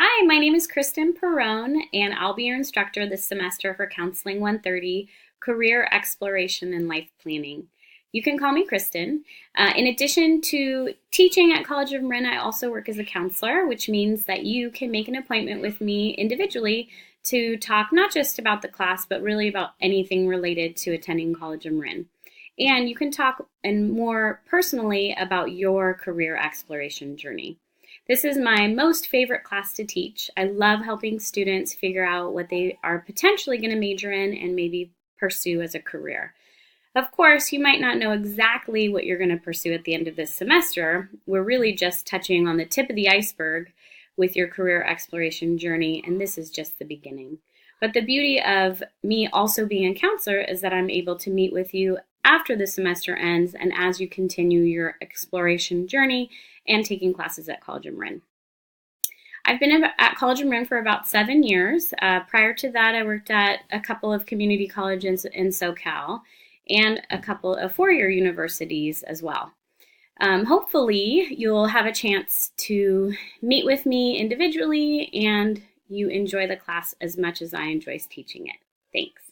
Hi, my name is Kristen Perrone, and I'll be your instructor this semester for Counseling 130, Career Exploration and Life Planning. You can call me Kristen. In addition to teaching at College of Marin, I also work as a counselor, which means that you can make an appointment with me individually to talk not just about the class, but really about anything related to attending College of Marin. And you can talk more personally about your career exploration journey. This is my most favorite class to teach. I love helping students figure out what they are potentially going to major in and maybe pursue as a career. Of course, you might not know exactly what you're going to pursue at the end of this semester. We're really just touching on the tip of the iceberg with your career exploration journey, and this is just the beginning. But the beauty of me also being a counselor is that I'm able to meet with you after the semester ends and as you continue your exploration journey and taking classes at College of Marin. I've been at College of Marin for about 7 years. Prior to that, I worked at a couple of community colleges in SoCal and a couple of four-year universities as well. Hopefully, you'll have a chance to meet with me individually and you enjoy the class as much as I enjoy teaching it. Thanks.